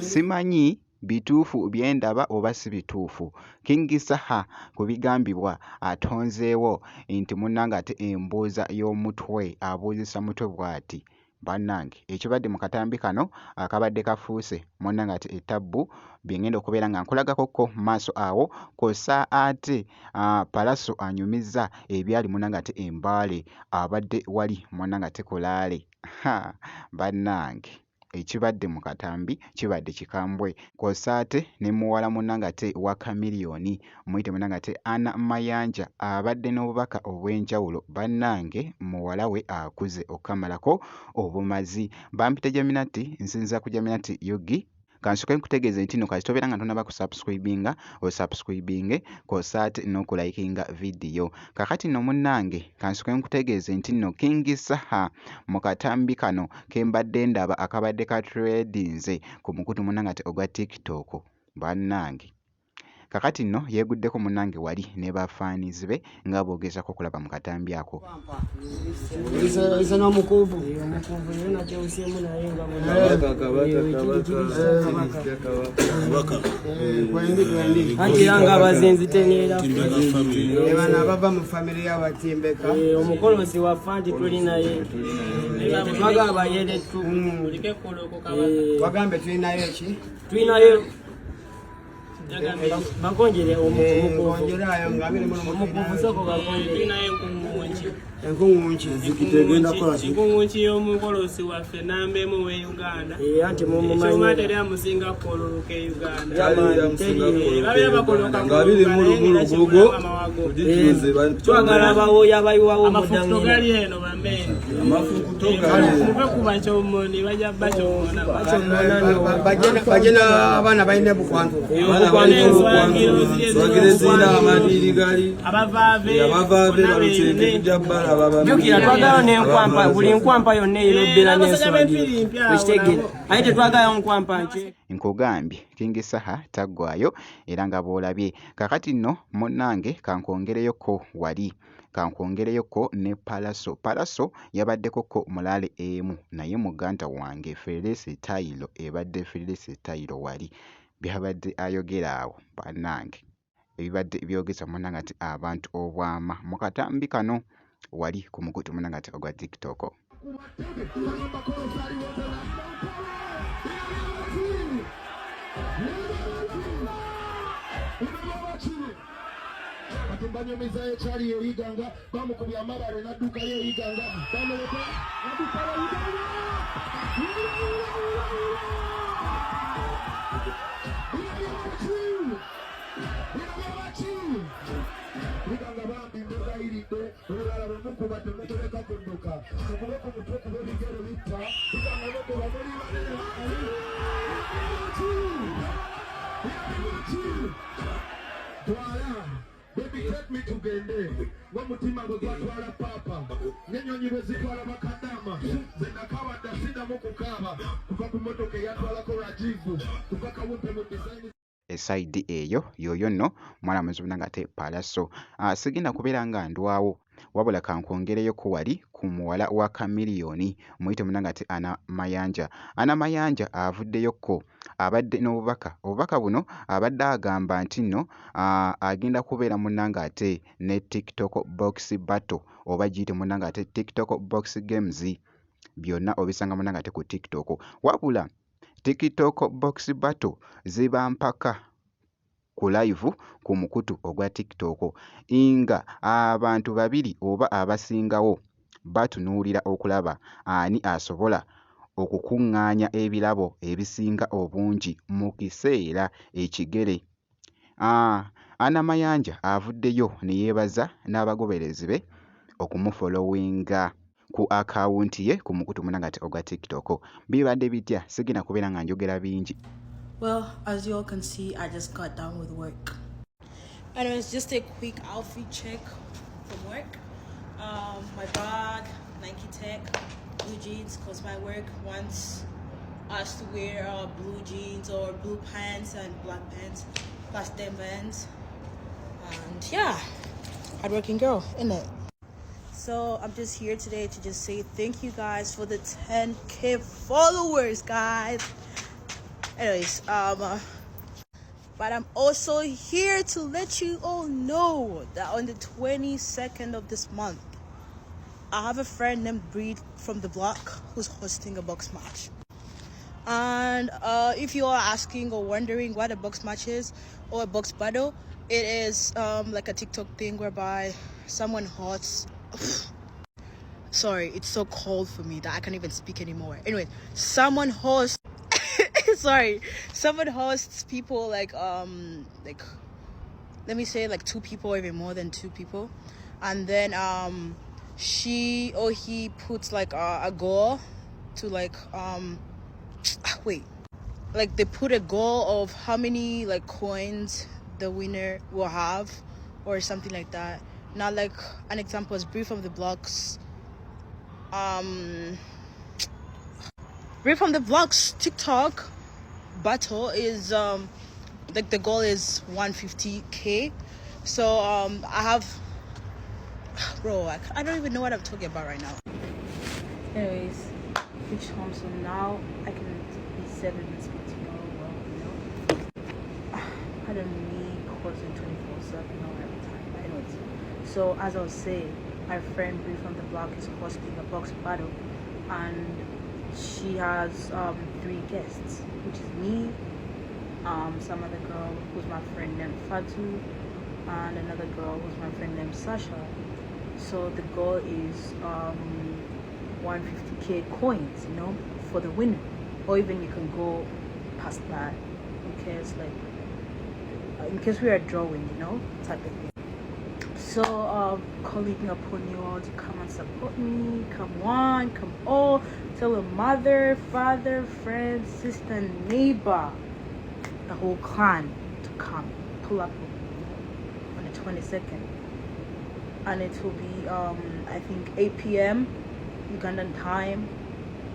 Simanyi bituufu byendaba oba si bituufu. King Saha ku bigambibwa atonzeewo nti munnange ate embuuza y'omutwe abuuzisa mutwe bw'ati bannange ekibadde mu katambi kano akabadde kafuuse munnange ate ettabbu bye ngenda okubeera nga nkulagakokko mu maaso awo kw'ossa ate Palaso anyumizza ebyali munnange ate embaale abadde wali munnange ate kulaale bannange ekibadde mu katambi kibadde kikambwe kw'ossa ate ne muwala munnange ate wa Chameleone muyite munnange ate Anna Mayanja abadde n'obubaka obw'enjawulo bannange muwala we akuze okukamalako obumazi bampita Jaminati nsinza ku Jaminati Yugi kansoke nkutegeeze nti no kati tobeera nga tonaba kusubscribinga osubscribinge kw'ossa ate n'okulayikinga vidiyo kakati nno munnange kansoke nkutegeeze nti nno King Saha mu katambi kano ke mbadde ndaba akabadde ka tradinze ku mukutu munnange ate ogwa TikTok bannange kakati nno yeeguddeko munnange wali ne bafaanizi be nga boogezako okulaba mu katambi ako nga abazinzi teneera bano abava mu famire y'Abatimbeka omukolosi waffe anti tuli naye twagamba yeretu wagambe tulinayo eki tulinayo bakonjere omukonjerayo nga abiri omukuvusoko bakonjere enkungunki enkungunki y'omukolosi waffe nambemu we Uganda anti mumumanyi ekyomateri amusinga kololoka e Uganda babeera bakoloka ngabiri mulugulugo twagala abawoya abayiwawo amafukuto gali eno bamene amafukuto gali muve kuba kyomoni bajja bakyomona bajena abaana balina bukwantu swagire zina amadiri gali abavaave balutende kujja bbala jukira twagala n'enkwampa buli nkwampa yonna eyirobbera n'enswagiro ekitegere aye tetwagalayo nkwampa nki nkugambye King Saha taggwayo era nga bw'olabye kakati nno munnange kankwongereyoko wali kankwongereyoko ne Palaso yabaddekoko mulaale emu naye muganda wange Felicity Taylor ebadde Felicity Taylor wali byabadde ayogera awo bannange ebibadde byogeza munnange ati abantu obwama mu katambi kano wali ku mukutu munnange ati ogwa TikTok banyumiza ekyali eyiganga bamukubya amabale n'adduka yeyiganga bamuleka adduka yeyiganga Liganga bambi mbugayiridde olulala lwemukuba temutereka kudduka mukube ku mutwe kuba ebigere bitta liganga nokuba twala baby take me tugende ng'omutima bwe gwatwala paapa n'ennyonyi bwe zitwala bakadama ze nakawadda siddamu kukaaba kuva ku mmotoka eyatwalako Rajivu kuva kawumpe mu design esaidi eyo yoyo nno mwana muzibuna nga te Palaso sigenda kubeera nga ndwawo wabula kankwongereyoko wali ku muwala wa Chameleone muyite munanga ate Anna Mayanja avuddeyoko abadde n'obubaka buno abadde agamba nti nno agenda kubeera munanga ate ne TikTok box battle oba giyite munanga ate TikTok box games byonna obisanga munanga ate ku TikTok wabula TikTok box battle ziba mpaka ku live ku mukutu ogwa TikTok inga abantu babiri oba abasingawo batunuulira okulaba ani asobola okukuŋŋaanya ebirabo ebisinga obungi mu kiseera ekigere. Anna Mayanja avuddeyo ne yeebaza n'abagoberezi be okumufollowinga ku akawunti ye ku mukutu munanga ate ogwa TikTok. Bibadde bitya sigenda kubeera nga njogera bingi. Well, as you all can see, I just got done with work. Anyways, just a quick outfit check from work. My bag, Nike Tech, blue jeans, because my work wants us to wear blue jeans or blue pants and black pants, plus them Vans. And yeah, hardworking girl, innit? So I'm just here today to just say thank you guys for the 10K followers, guys. Anyways, but I'm also here to let you all know that on the 22nd of this month, I have a friend named Breed from the block who's hosting a box match. And if you are asking or wondering what a box match is or a box battle, it is like a TikTok thing whereby someone hosts sorry, it's so cold for me that I can't even speak anymore. Anyway, someone hosts someone hosts people like let me say like 2 people or even more than 2 people, and then she or he puts like a goal to like like they put a goal of how many like coins the winner will have or something like that. Now, like an example is Breed from the Block's Breed from the Block's TikTok battle is like the goal is 150K. So I have I don't even know what I'm talking about right now. Anyways, reached home, so now I can be 7 minutes for tomorrow. Well, you know, I don't need causing 24/7 or every time. But anyways, so as I was saying, my friend Breed from the Block is hosting a box battle, and she has 3 guests, which is me, some other girl who's my friend named Fatu, and another girl who's my friend named Sasha. So the goal is 150K coins, you know, for the winner, or even you can go past that in case we are drawing, you know, type of thing. So calling upon you all to come and support me. Come on, come all, tell a mother, father, friend, sister, neighbor, the whole clan to come pull up on the 22nd, and it will be I think 8 p.m. Ugandan time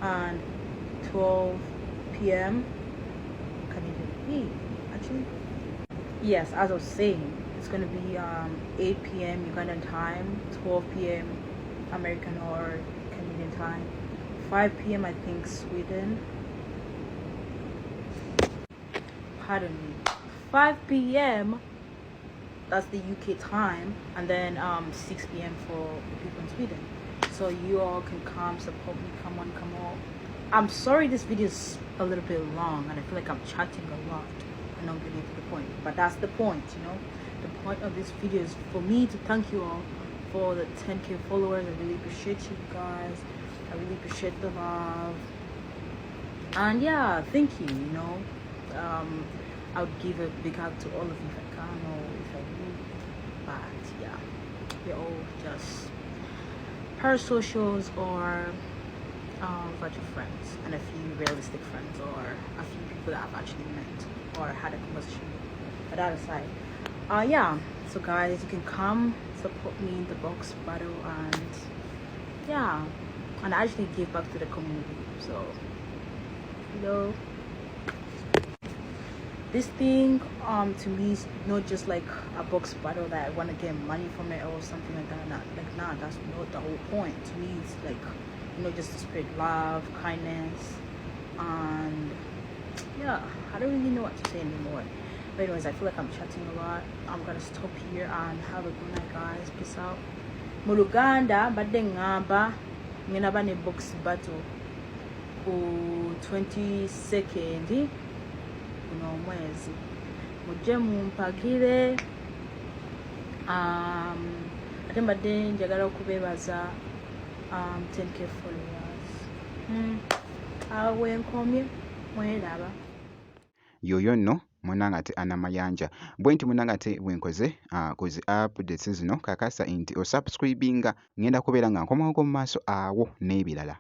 and 12 p.m. Canadian. Actually, yes, as I was saying, it's gonna be 8 p.m. Ugandan time, 12 p.m. American or Canadian time, 5 p.m. I think Sweden. Pardon me, 5 p.m. that's the UK time, and then 6 p.m. for people in Sweden. So you all can come support me. Come on, come on. I'm sorry this video is a little bit long and I feel like I'm chatting a lot and not getting to the point, but that's the point, you know. The point of this video is for me to thank you all for the 10K followers. I really appreciate you guys. I really appreciate the love, and yeah, thank you, you know. I would give a big hug to all of you if I can or if I would, but yeah, we're all just parasocials or virtual friends, and a few realistic friends, or a few people that I've actually met or had a conversation with. But that aside, yeah, so guys, you can come support me in the box battle, and yeah, and I actually give back to the community. So, you know, this thing to me is not just like a box battle that I want to get money from it or something like that. Nah, that's not the whole point. To me, it's like, you know, just to spread love, kindness, and yeah, I don't really know what to say anymore. But anyways, I feel like I'm chatting a lot. I'm gonna stop here and have a good night, guys. Peace out. Muluganda badde ngamba ngena bane box battle ku 22nd kuno mwezi, mujje mumpagire. Ate mbadde njagala okubeebaza 10K followers. Awe nkomye mweraba. Yoyo nno munanga ate anamayanja bwe nti munanga ate bwenkoze kuzi updates zino kakasa nti osubscribinga ngenda kubeera nga nkomawo mu maaso awo n'ebirala.